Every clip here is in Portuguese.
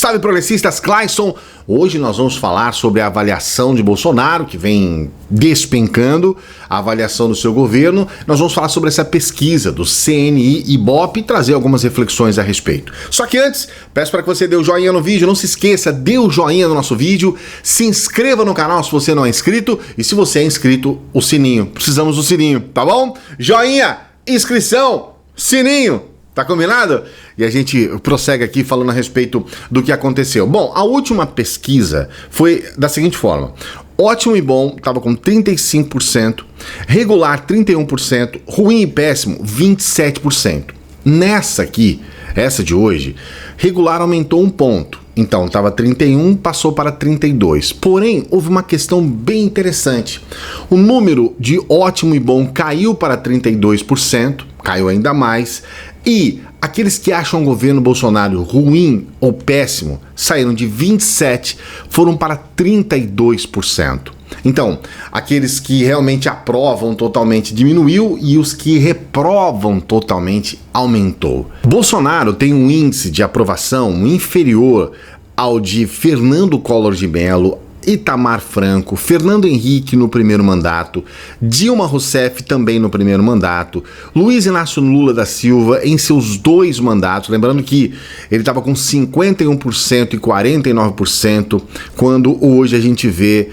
Salve progressistas, Clayson! Hoje nós vamos falar sobre a avaliação de Bolsonaro, que vem despencando, a avaliação do seu governo. Nós vamos falar sobre essa pesquisa do CNI-Ibope e trazer algumas reflexões a respeito. Só que antes, peço para que você dê o joinha no vídeo, não se esqueça, dê o joinha no nosso vídeo, se inscreva no canal se você não é inscrito e se você é inscrito, o sininho. Precisamos do sininho, tá bom? Joinha, inscrição, sininho. Tá combinado? E a gente prossegue aqui falando a respeito do que aconteceu. Bom, a última pesquisa foi da seguinte forma. Ótimo e bom estava com 35%, regular 31%, ruim e péssimo 27%. Nessa aqui, essa de hoje, regular aumentou um ponto. Então estava 31, passou para 32. Porém, houve uma questão bem interessante. O número de ótimo e bom caiu para 32%, caiu ainda mais. E aqueles que acham o governo Bolsonaro ruim ou péssimo saíram de 27%, foram para 32%. Então, aqueles que realmente aprovam totalmente diminuiu e os que reprovam totalmente aumentou. Bolsonaro tem um índice de aprovação inferior ao de Fernando Collor de Mello, Itamar Franco, Fernando Henrique no primeiro mandato, Dilma Rousseff também no primeiro mandato, Luiz Inácio Lula da Silva em seus dois mandatos, lembrando que ele estava com 51% e 49%, quando hoje a gente vê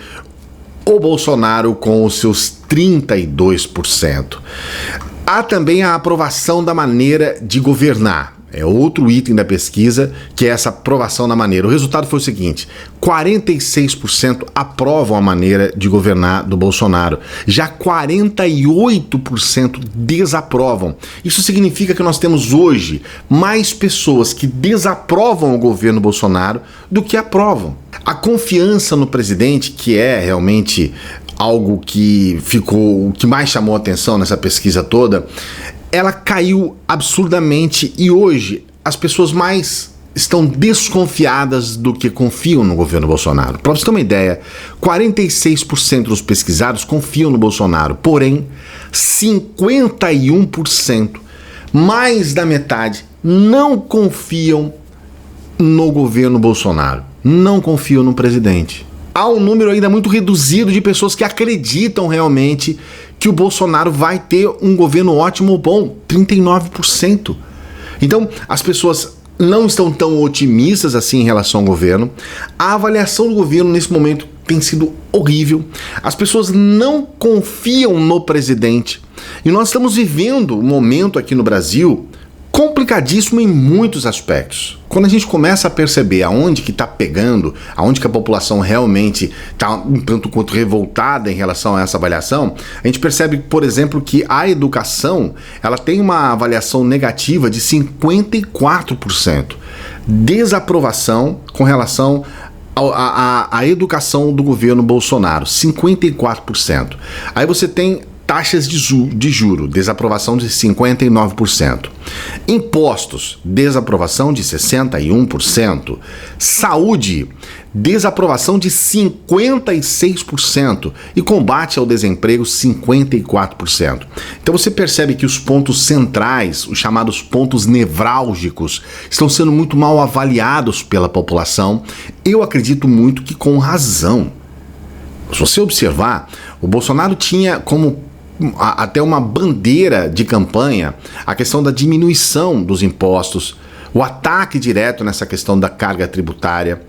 o Bolsonaro com os seus 32%. Há também a aprovação da maneira de governar. É outro item da pesquisa, que é essa aprovação da maneira. O resultado foi o seguinte: 46% aprovam a maneira de governar do Bolsonaro, já 48% desaprovam. Isso significa que nós temos hoje mais pessoas que desaprovam o governo Bolsonaro do que aprovam. A confiança no presidente, que é realmente algo que ficou, o que mais chamou a atenção nessa pesquisa toda, ela caiu absurdamente e hoje as pessoas mais estão desconfiadas do que confiam no governo Bolsonaro. Para você ter uma ideia, 46% dos pesquisados confiam no Bolsonaro, porém 51%, mais da metade, não confiam no governo Bolsonaro, não confiam no presidente. Há um número ainda muito reduzido de pessoas que acreditam realmente que o Bolsonaro vai ter um governo ótimo ou bom, 39%. Então, as pessoas não estão tão otimistas assim em relação ao governo. A avaliação do governo nesse momento tem sido horrível. As pessoas não confiam no presidente. E nós estamos vivendo um momento aqui no Brasil complicadíssimo em muitos aspectos. Quando a gente começa a perceber aonde que está pegando, aonde que a população realmente está um tanto quanto revoltada em relação a essa avaliação, a gente percebe, por exemplo, que a educação ela tem uma avaliação negativa de 54%. Desaprovação com relação à educação do governo Bolsonaro, 54%. Aí você tem taxas de juro, desaprovação de 59%. Impostos, desaprovação de 61%. Saúde, desaprovação de 56%. E combate ao desemprego, 54%. Então você percebe que os pontos centrais, os chamados pontos nevrálgicos, estão sendo muito mal avaliados pela população. Eu acredito muito que com razão. Se você observar, o Bolsonaro tinha como até uma bandeira de campanha a questão da diminuição dos impostos, o ataque direto nessa questão da carga tributária.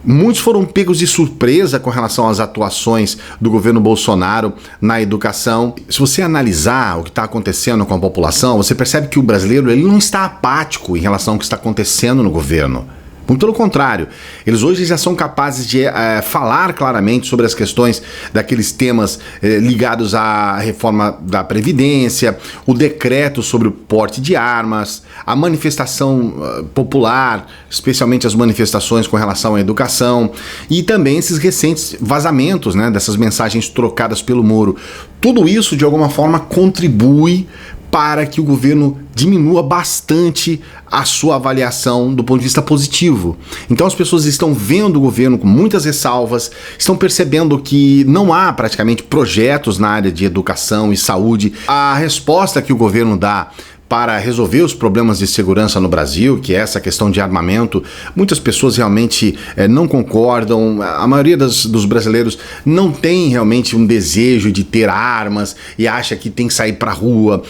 Muitos foram pegos de surpresa com relação às atuações do governo Bolsonaro na educação. Se você analisar o que está acontecendo com a população, você percebe que o brasileiro ele não está apático em relação ao que está acontecendo no governo. Muito pelo contrário, eles hoje já são capazes de falar claramente sobre as questões daqueles temas ligados à reforma da Previdência, o decreto sobre o porte de armas, a manifestação popular, especialmente as manifestações com relação à educação e também esses recentes vazamentos, né, dessas mensagens trocadas pelo Moro. Tudo isso, de alguma forma, contribui para que o governo diminua bastante a sua avaliação do ponto de vista positivo. Então as pessoas estão vendo o governo com muitas ressalvas, estão percebendo que não há praticamente projetos na área de educação e saúde. A resposta que o governo dá para resolver os problemas de segurança no Brasil, que é essa questão de armamento. Muitas pessoas realmente não concordam, a maioria dos brasileiros não tem realmente um desejo de ter armas e acha que tem que sair pra rua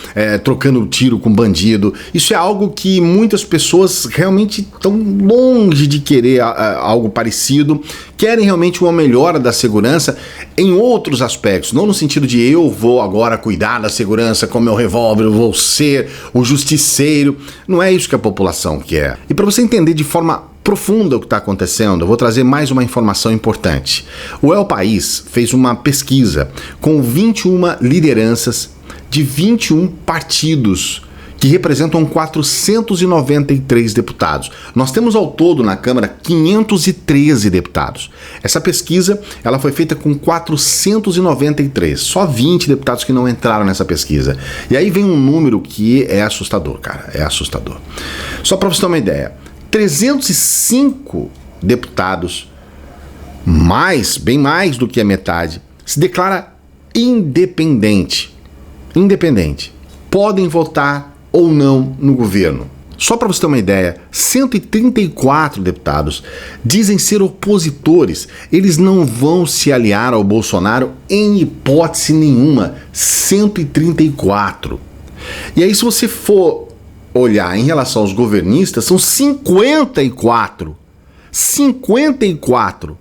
trocando tiro com bandido. Isso é algo que muitas pessoas realmente estão longe de querer algo parecido, querem realmente uma melhora da segurança em outros aspectos, não no sentido de eu vou agora cuidar da segurança com meu revólver, eu vou ser o justiceiro. Não é isso que a população quer. E para você entender de forma profunda o que está acontecendo, eu vou trazer mais uma informação importante. O El País fez uma pesquisa com 21 lideranças de 21 partidos que representam 493 deputados. Nós temos ao todo na Câmara 513 deputados. Essa pesquisa ela foi feita com 493, só 20 deputados que não entraram nessa pesquisa. E aí vem um número que é assustador, cara, é assustador. Só para você ter uma ideia, 305 deputados, bem mais do que a metade, se declara independente. Podem votar ou não no governo. Só para você ter uma ideia, 134 deputados dizem ser opositores. Eles não vão se aliar ao Bolsonaro em hipótese nenhuma. 134. E aí, se você for olhar em relação aos governistas, são 54. 54.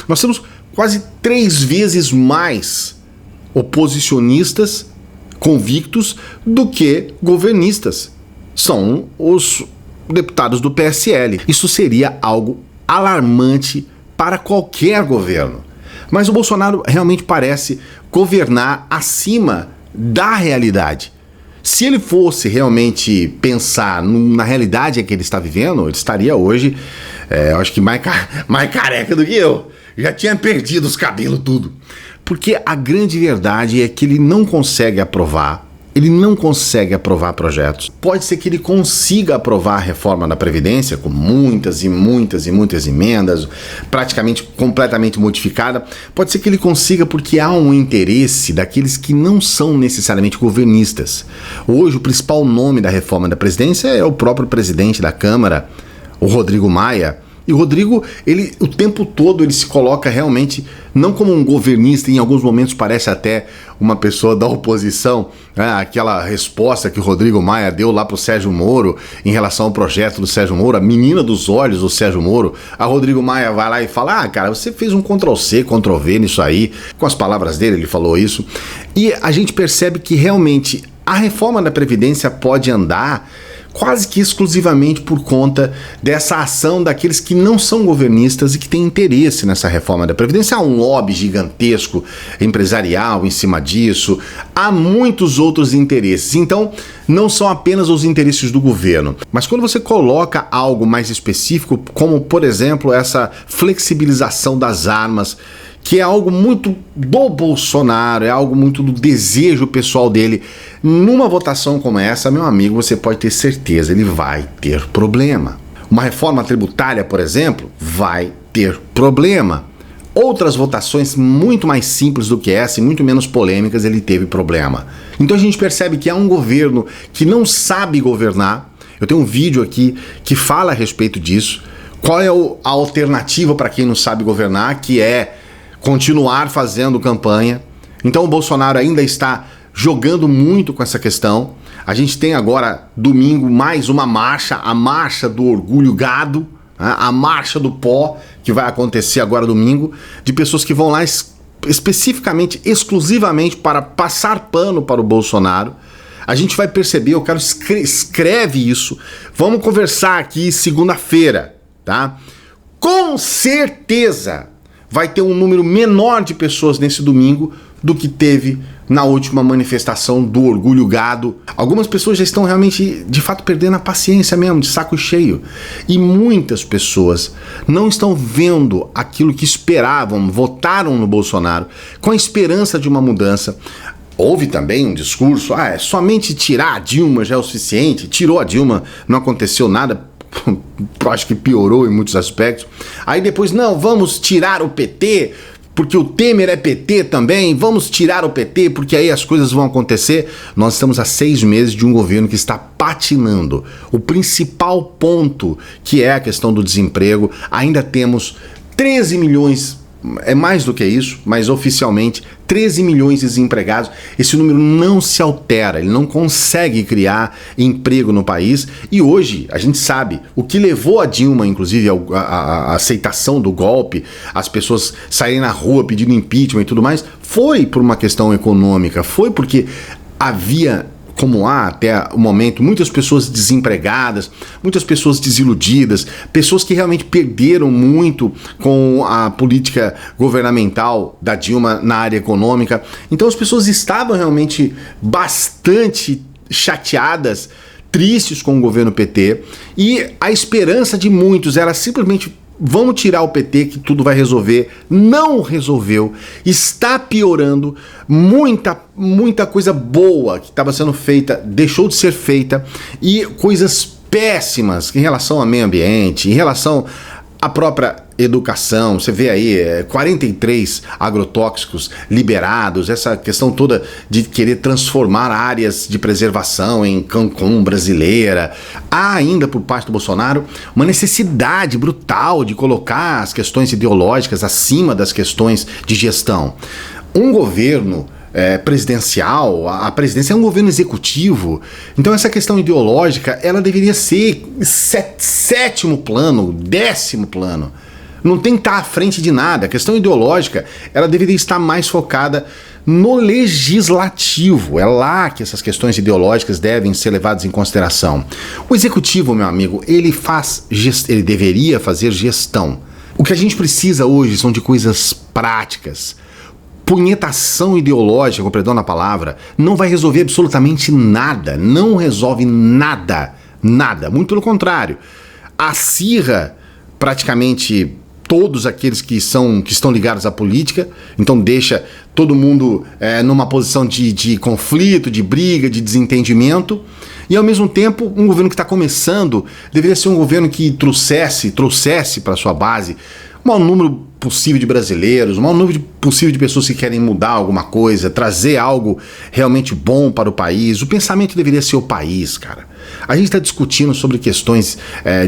Nós temos quase 3 vezes mais oposicionistas convictos do que governistas. São os deputados do PSL. Isso seria algo alarmante para qualquer governo. Mas o Bolsonaro realmente parece governar acima da realidade. Se ele fosse realmente pensar na realidade que ele está vivendo, ele estaria hoje, eu acho que mais careca do que eu. Já tinha perdido os cabelos tudo. Porque a grande verdade é que ele não consegue aprovar projetos. Pode ser que ele consiga aprovar a reforma da Previdência com muitas emendas, praticamente completamente modificada. Pode ser que ele consiga porque há um interesse daqueles que não são necessariamente governistas. Hoje o principal nome da reforma da Previdência é o próprio presidente da Câmara, o Rodrigo Maia. E o Rodrigo, ele o tempo todo ele se coloca realmente não como um governista, em alguns momentos parece até uma pessoa da oposição, né? Aquela resposta que o Rodrigo Maia deu lá para o Sérgio Moro em relação ao projeto do Sérgio Moro, a menina dos olhos do Sérgio Moro. A Rodrigo Maia vai lá e fala, cara, você fez um Ctrl-C, Ctrl-V nisso aí, com as palavras dele ele falou isso. E a gente percebe que realmente a reforma da Previdência pode andar quase que exclusivamente por conta dessa ação daqueles que não são governistas e que têm interesse nessa reforma da Previdência. Há um lobby gigantesco empresarial em cima disso, há muitos outros interesses. Então, não são apenas os interesses do governo, mas quando você coloca algo mais específico, como, por exemplo, essa flexibilização das armas, que é algo muito do Bolsonaro, é algo muito do desejo pessoal dele. Numa votação como essa, meu amigo, você pode ter certeza, ele vai ter problema. Uma reforma tributária, por exemplo, vai ter problema. Outras votações muito mais simples do que essa e muito menos polêmicas, ele teve problema. Então a gente percebe que há um governo que não sabe governar. Eu tenho um vídeo aqui que fala a respeito disso. Qual é a alternativa para quem não sabe governar, que é continuar fazendo campanha. Então o Bolsonaro ainda está jogando muito com essa questão. A gente tem agora, domingo, mais uma marcha, a Marcha do Orgulho Gado, né? A Marcha do Pó, que vai acontecer agora domingo, de pessoas que vão lá especificamente, exclusivamente para passar pano para o Bolsonaro. A gente vai perceber, eu quero escreve isso, vamos conversar aqui segunda-feira, tá? Com certeza vai ter um número menor de pessoas nesse domingo do que teve na última manifestação do Orgulho Gado. Algumas pessoas já estão realmente, de fato, perdendo a paciência mesmo, de saco cheio. E muitas pessoas não estão vendo aquilo que esperavam, votaram no Bolsonaro com a esperança de uma mudança. Houve também um discurso, somente tirar a Dilma já é o suficiente, tirou a Dilma, não aconteceu nada. Acho que piorou em muitos aspectos. Aí depois, não, vamos tirar o PT, porque o Temer é PT também, vamos tirar o PT porque aí as coisas vão acontecer. Nós estamos há 6 meses de um governo que está patinando. O principal ponto, que é a questão do desemprego, ainda temos 13 milhões, é mais do que isso, mas oficialmente 13 milhões de desempregados. Esse número não se altera, ele não consegue criar emprego no país. E hoje a gente sabe o que levou a Dilma, inclusive, a aceitação do golpe, as pessoas saírem na rua pedindo impeachment e tudo mais, foi por uma questão econômica, foi porque havia, como há até o momento, muitas pessoas desempregadas, muitas pessoas desiludidas, pessoas que realmente perderam muito com a política governamental da Dilma na área econômica. Então as pessoas estavam realmente bastante chateadas, tristes com o governo PT, e a esperança de muitos era simplesmente: vamos tirar o PT que tudo vai resolver. Não resolveu, está piorando, muita coisa boa que estava sendo feita deixou de ser feita, e coisas péssimas em relação ao meio ambiente, em relação à própria educação. Você vê aí 43 agrotóxicos liberados, essa questão toda de querer transformar áreas de preservação em Cancún brasileira. Há ainda por parte do Bolsonaro uma necessidade brutal de colocar as questões ideológicas acima das questões de gestão. Um governo presidencial, a presidência é um governo executivo, então essa questão ideológica ela deveria ser sétimo plano, 10º plano. Não tem que estar à frente de nada. A questão ideológica ela deveria estar mais focada no legislativo. É lá que essas questões ideológicas devem ser levadas em consideração. O executivo, meu amigo, ele deveria fazer gestão. O que a gente precisa hoje são de coisas práticas. Punhetação ideológica, com perdão na palavra, não vai resolver absolutamente nada. Não resolve nada. Nada. Muito pelo contrário. Acirra praticamente todos aqueles que estão ligados à política, então deixa todo mundo numa posição de conflito, de briga, de desentendimento. E ao mesmo tempo, um governo que está começando deveria ser um governo que trouxesse para sua base o maior número possível de brasileiros, o maior número possível de pessoas que querem mudar alguma coisa, trazer algo realmente bom para o país. O pensamento deveria ser o país, cara. A gente está discutindo sobre questões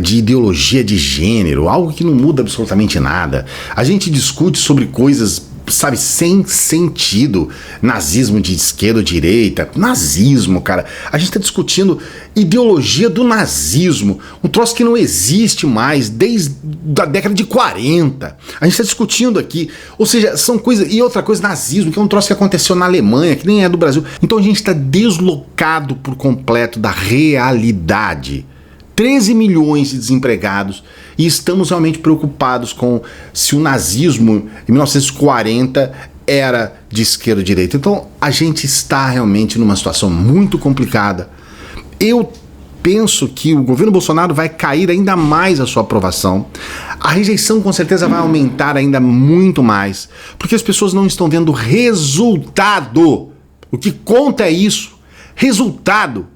de ideologia de gênero, algo que não muda absolutamente nada. A gente discute sobre coisas, sabe, sem sentido. Nazismo de esquerda ou direita. Nazismo, cara. A gente está discutindo ideologia do nazismo. Um troço que não existe mais desde a década de 40. A gente está discutindo aqui. Ou seja, são coisas... E outra coisa, nazismo, que é um troço que aconteceu na Alemanha, que nem é do Brasil. Então a gente está deslocado por completo da realidade. 13 milhões de desempregados, e estamos realmente preocupados com se o nazismo em 1940 era de esquerda ou direita. Então a gente está realmente numa situação muito complicada. Eu penso que o governo Bolsonaro vai cair ainda mais a sua aprovação. A rejeição com certeza vai aumentar ainda muito mais, porque as pessoas não estão vendo resultado. O que conta é isso. Resultado.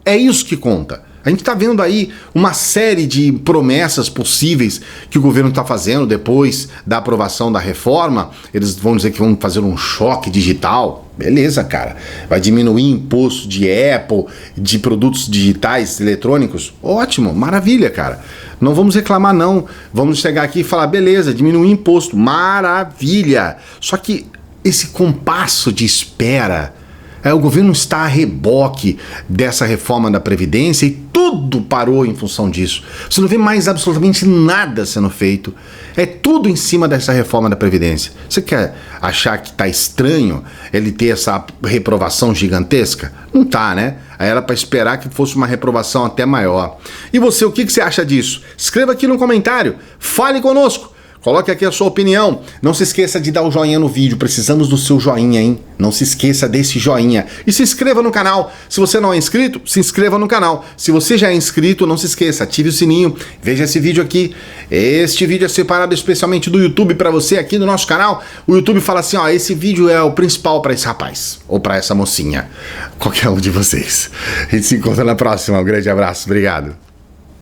É isso que conta. A gente está vendo aí uma série de promessas possíveis que o governo está fazendo depois da aprovação da reforma. Eles vão dizer que vão fazer um choque digital. Beleza, cara. Vai diminuir imposto de Apple, de produtos digitais, eletrônicos. Ótimo, maravilha, cara. Não vamos reclamar, não. Vamos chegar aqui e falar, beleza, diminuir imposto. Maravilha. Só que esse compasso de espera... o governo está a reboque dessa reforma da Previdência e tudo parou em função disso. Você não vê mais absolutamente nada sendo feito. É tudo em cima dessa reforma da Previdência. Você quer achar que está estranho ele ter essa reprovação gigantesca? Não tá, né? Aí era para esperar que fosse uma reprovação até maior. E você, o que você acha disso? Escreva aqui no comentário. Fale conosco. Coloque aqui a sua opinião. Não se esqueça de dar o joinha no vídeo. Precisamos do seu joinha, hein? Não se esqueça desse joinha. E se inscreva no canal. Se você não é inscrito, se inscreva no canal. Se você já é inscrito, não se esqueça. Ative o sininho. Veja esse vídeo aqui. Este vídeo é separado especialmente do YouTube para você aqui no nosso canal. O YouTube fala assim, ó, esse vídeo é o principal para esse rapaz. Ou para essa mocinha. Qualquer um de vocês. A gente se encontra na próxima. Um grande abraço. Obrigado.